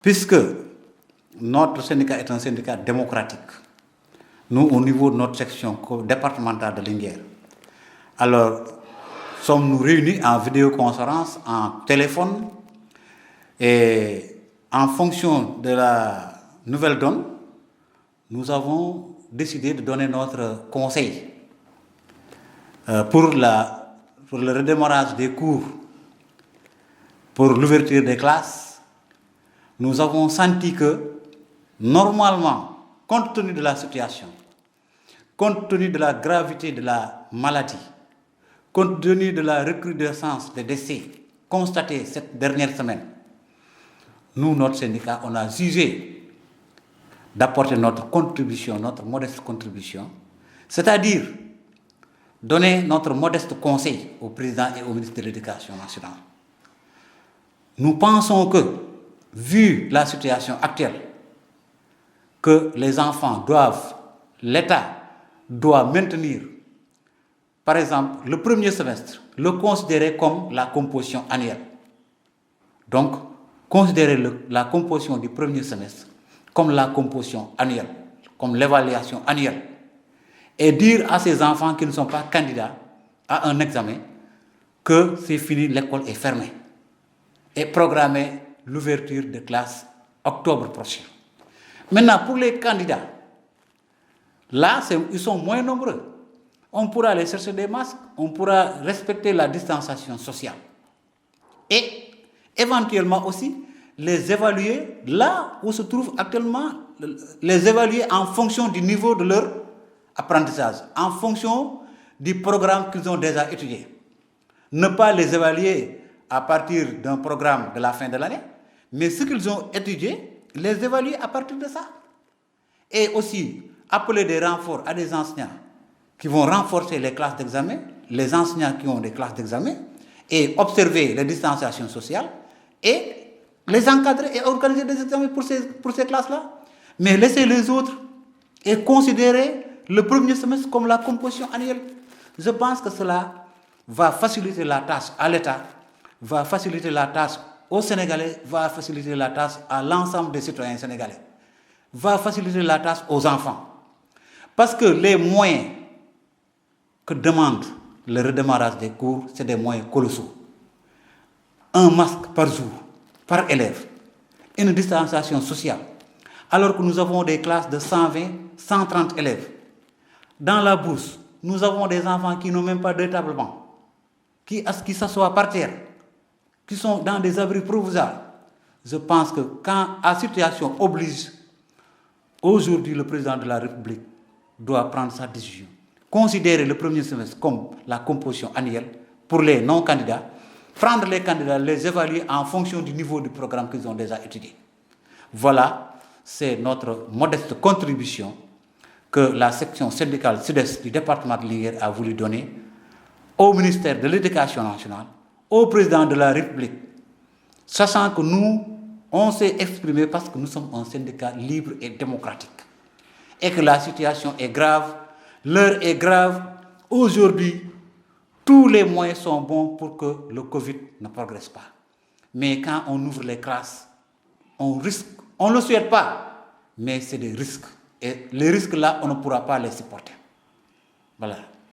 Puisque notre syndicat est un syndicat démocratique, nous, au niveau de notre section départementale de Linguère, alors sommes-nous réunis en vidéoconférence, en téléphone, et en fonction de la nouvelle donne, nous avons décidé de donner notre conseil pour le redémarrage des cours, pour l'ouverture des classes. Nous avons senti que, normalement, compte tenu de la situation, compte tenu de la gravité de la maladie, compte tenu de la recrudescence des décès constatés cette dernière semaine, nous, notre syndicat, on a jugé d'apporter notre contribution, notre modeste contribution, c'est-à-dire donner notre modeste conseil au président et au ministre de l'Éducation nationale. Nous pensons que, vu la situation actuelle, que les enfants l'État doit maintenir, par exemple, le premier semestre, le considérer comme la composition annuelle. Donc, considérer la composition du premier semestre comme la composition annuelle, comme l'évaluation annuelle, et dire à ces enfants qui ne sont pas candidats à un examen que c'est fini, l'école est fermée, et programmer l'ouverture de classes octobre prochain. Maintenant, pour les candidats, là, ils sont moins nombreux. On pourra aller chercher des masques, on pourra respecter la distanciation sociale. Et éventuellement aussi, les évaluer là où se trouvent actuellement, les évaluer en fonction du niveau de leur apprentissage, en fonction du programme qu'ils ont déjà étudié. Ne pas les évaluer à partir d'un programme de la fin de l'année, mais ce qu'ils ont étudié, les évaluer à partir de ça. Et aussi, appeler des renforts à des enseignants qui vont renforcer les classes d'examen, les enseignants qui ont des classes d'examen, et observer les distanciations sociales, et les encadrer et organiser des examens pour ces classes-là. Mais laisser les autres et considérer le premier semestre comme la composition annuelle. Je pense que cela va faciliter la tâche à l'État, va faciliter la tâche aux Sénégalais, va faciliter la tâche à l'ensemble des citoyens sénégalais, va faciliter la tâche aux enfants. Parce que les moyens que demande le redémarrage des cours, c'est des moyens colossaux. Un masque par jour, par élève, une distanciation sociale, alors que nous avons des classes de 120, 130 élèves. Dans la bourse, nous avons des enfants qui n'ont même pas d'établement, qui s'assoient par terre, qui sont dans des abris provisoires. Je pense que quand la situation oblige, aujourd'hui le président de la République doit prendre sa décision. Considérer le premier semestre comme la composition annuelle pour les non-candidats, prendre les candidats, les évaluer en fonction du niveau du programme qu'ils ont déjà étudié. Voilà, c'est notre modeste contribution que la section syndicale sud-est du département de Linguère a voulu donner au ministère de l'Éducation nationale, au président de la République, sachant que nous, on s'est exprimé parce que nous sommes un syndicat libre et démocratique, et que la situation est grave, l'heure est grave. Aujourd'hui, tous les moyens sont bons pour que le Covid ne progresse pas. Mais quand on ouvre les classes, on risque, on ne le souhaite pas, mais c'est des risques. Et les risques là, on ne pourra pas les supporter. Voilà.